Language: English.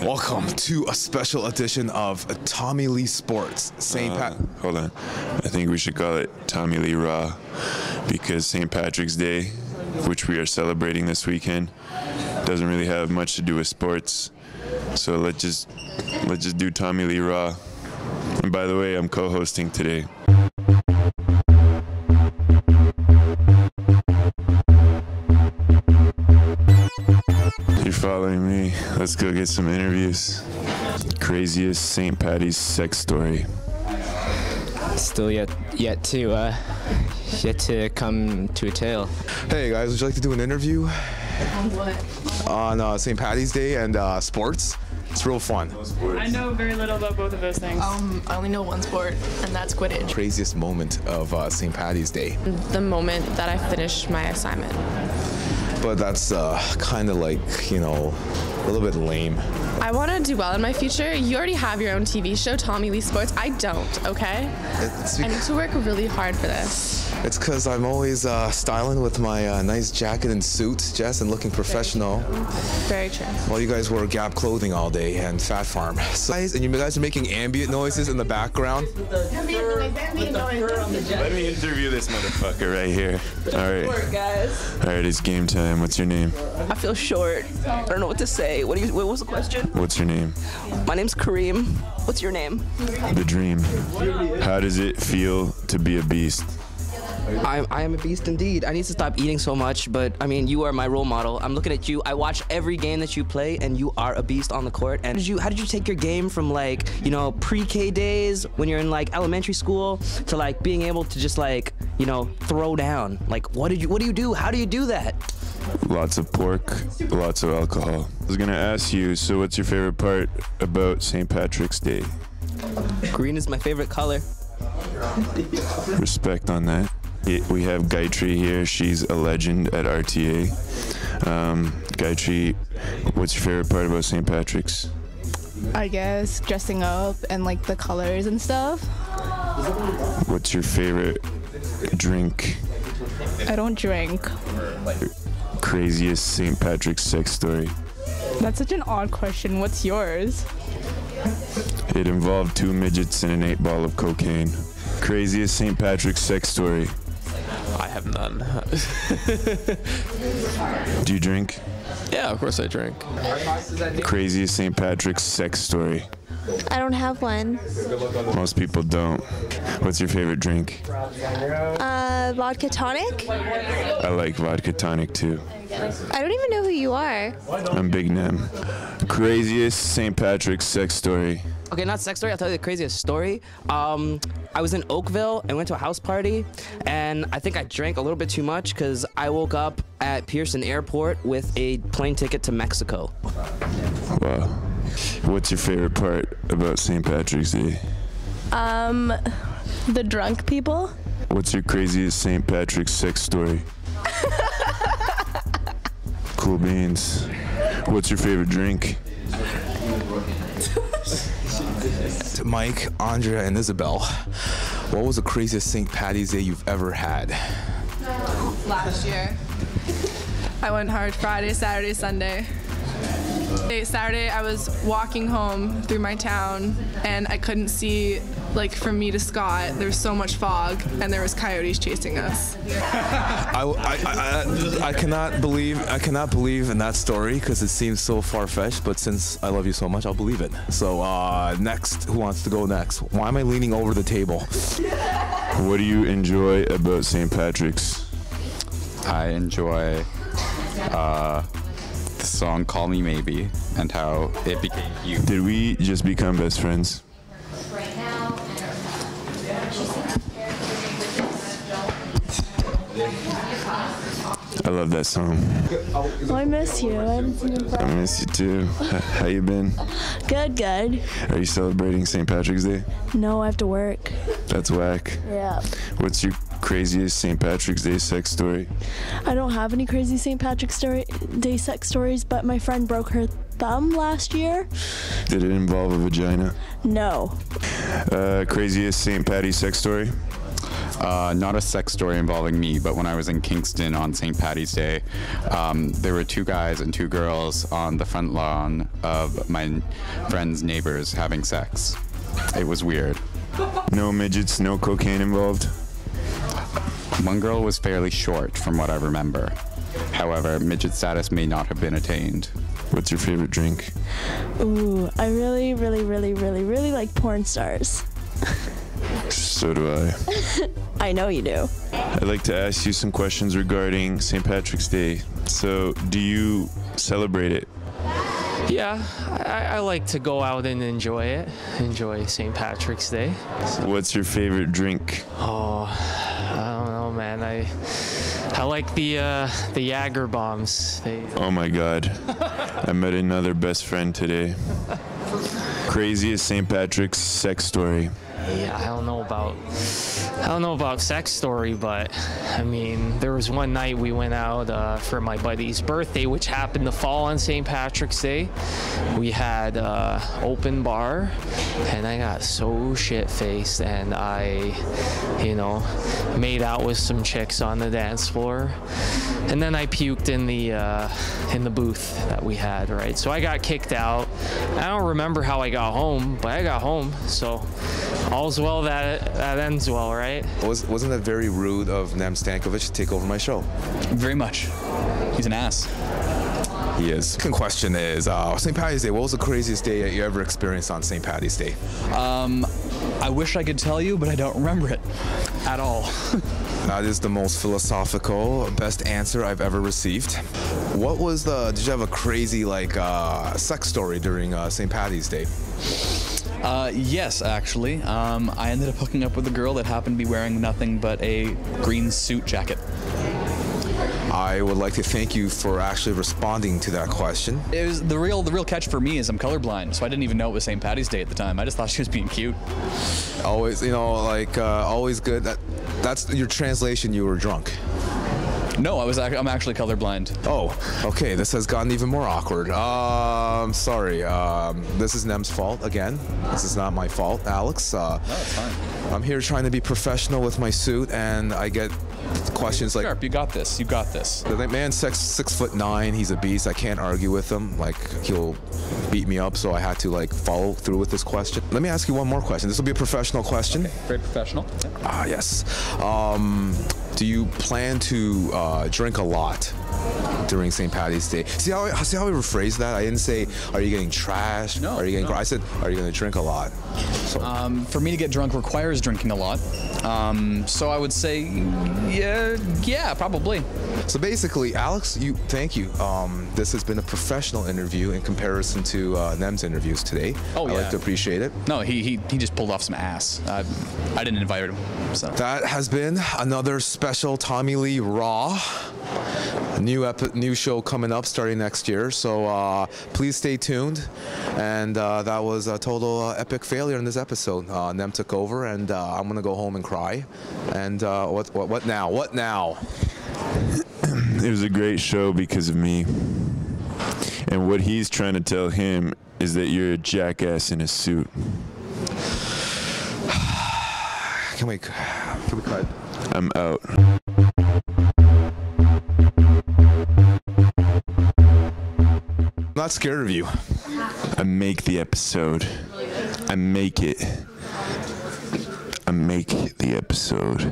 Welcome to a special edition of Tommy Lee Sports. St. Pat. Hold on. I think we should call it Tommy Lee Raw because St. Patrick's Day, which we are celebrating this weekend, doesn't really have much to do with sports. So let's just do Tommy Lee Raw. And by the way, I'm co-hosting today. You're following me. Let's go get some interviews. Craziest St. Patty's sex story. Still yet to come to a tale. Hey guys, would you like to do an interview? On what? On St. Patty's Day and sports. It's real fun. I know very little about both of those things. I only know one sport, and that's Quidditch. Craziest moment of St. Patty's Day. The moment that I finished my assignment. But that's kind of like, you know, a little bit lame. I want to do well in my future. You already have your own TV show, Tommy Lee Sports. I don't, okay? I need to work really hard for this. It's because I'm always styling with my nice jacket and suit, Jess, and looking professional. Very true. While you guys wear Gap clothing all day and Fat Farm. So, and you guys are making ambient noises in the background. Let me interview this motherfucker right here. All right. Short, guys. All right, it's game time. What's your name? I feel short. I don't know what to say. What was the question? What's your name? My name's Kareem. What's your name? The Dream. How does it feel to be a beast? I am a beast indeed. I need to stop eating so much, but I mean, you are my role model. I'm looking at you. I watch every game that you play, and you are a beast on the court. And how did you take your game from, like, you know, pre-K days when you're in like elementary school to like being able to just like, you know, throw down? Like, what do you do? How do you do that? Lots of pork, lots of alcohol. I was gonna ask you, so what's your favorite part about St. Patrick's Day? Green is my favorite color. Respect on that. We have Gayatri here. She's a legend at RTA. Gayatri, what's your favorite part about St. Patrick's? I guess dressing up and like the colors and stuff. What's your favorite drink? I don't drink. Craziest St. Patrick's sex story? That's such an odd question. What's yours? It involved 2 midgets and an 8-ball of cocaine. Craziest St. Patrick's sex story? I have none. Do you drink? Yeah, of course I drink. Craziest St. Patrick's sex story? I don't have one. Most people don't. What's your favorite drink? Vodka tonic? I like vodka tonic too. I don't even know who you are. I'm Big Nem. Craziest St. Patrick's sex story? Okay, not sex story. I'll tell you the craziest story. I was in Oakville and went to a house party, and I think I drank a little bit too much because I woke up at Pearson Airport with a plane ticket to Mexico. Wow. What's your favorite part about St. Patrick's Day? The drunk people. What's your craziest St. Patrick's sex story? Cool beans. What's your favorite drink? Mike, Andrea, and Isabel, what was the craziest St. Patty's Day you've ever had? Last year. I went hard Friday, Saturday, Sunday. Saturday, I was walking home through my town, and I couldn't see, like, from me to Scott. There was so much fog, and there was coyotes chasing us. I cannot believe in that story because it seems so far-fetched. But since I love you so much, I'll believe it. So next, who wants to go next? Why am I leaning over the table? What do you enjoy about St. Patrick's? I enjoy the song Call Me Maybe and how it became you. Did we just become best friends? I love that song. Oh, I miss you. I haven't seen you for I miss you too. How you been? Good. Are you celebrating St. Patrick's Day? No, I have to work. That's whack. Yeah. What's your craziest St. Patrick's Day sex story? I don't have any crazy St. Patrick's Day sex stories, but my friend broke her thumb last year. Did it involve a vagina? No. Craziest St. Patty's sex story? Not a sex story involving me, but when I was in Kingston on St. Paddy's Day, there were 2 guys and 2 girls on the front lawn of my friend's neighbors having sex. It was weird. No midgets, no cocaine involved? One girl was fairly short from what I remember. However, midget status may not have been attained. What's your favorite drink? Ooh, I really, really, really, really, really like porn stars. So do I. I know you do. I'd like to ask you some questions regarding St. Patrick's Day. So, do you celebrate it? Yeah, I like to go out and enjoy it. Enjoy St. Patrick's Day. What's your favorite drink? Oh, I don't know, man. I like the Jager bombs. Oh my God. I met another best friend today. Craziest St. Patrick's sex story. Yeah, I don't know about sex story, but I mean, there was one night we went out for my buddy's birthday, which happened to fall on St. Patrick's Day. We had open bar, and I got so shit-faced, and I, made out with some chicks on the dance floor, and then I puked in the booth that we had, right? So I got kicked out. I don't remember how I got home, but I got home, so all's well that ends well, right? Wasn't that very rude of Nem Stankovic to take over my show? Very much. He's an ass. He is. Second question is, St. Paddy's Day, what was the craziest day that you ever experienced on St. Paddy's Day? I wish I could tell you, but I don't remember it at all. That is the most philosophical, best answer I've ever received. Did you have a crazy, sex story during St. Paddy's Day? Yes, actually. I ended up hooking up with a girl that happened to be wearing nothing but a green suit jacket. I would like to thank you for actually responding to that question. It was the real catch for me is I'm colorblind, so I didn't even know it was St. Paddy's Day at the time. I just thought she was being cute. Always, always good. That's your translation. You were drunk. No, I'm actually colorblind. Oh, okay. This has gotten even more awkward. Sorry. This is Nem's fault again. This is not my fault, Alex. No, it's fine. I'm here trying to be professional with my suit, and I get questions like, "Sharp, you got this. You got this." The man's 6'9". He's a beast. I can't argue with him. He'll beat me up. So I had to follow through with this question. Let me ask you one more question. This will be a professional question. Okay, very professional. Yeah. Yes. Do you plan to drink a lot during St. Paddy's Day? See how I rephrased that? I didn't say, are you getting trashed? No. Are you getting? I said, are you going to drink a lot? So. For me to get drunk requires drinking a lot. So I would say, yeah, probably. So basically, Alex, thank you. This has been a professional interview in comparison to Nem's interviews today. Oh, yeah. I like to appreciate it. No, he just pulled off some ass. I didn't invite him. So. That has been another special Tommy Lee Raw. New show coming up starting next year, so please stay tuned. And that was a total epic failure in this episode. Nem took over, and I'm gonna go home and cry. And what now? What now? It was a great show because of me. And what he's trying to tell him is that you're a jackass in a suit. Can we cut? I'm out. I'm not scared of you. I make the episode. I make it. I make the episode.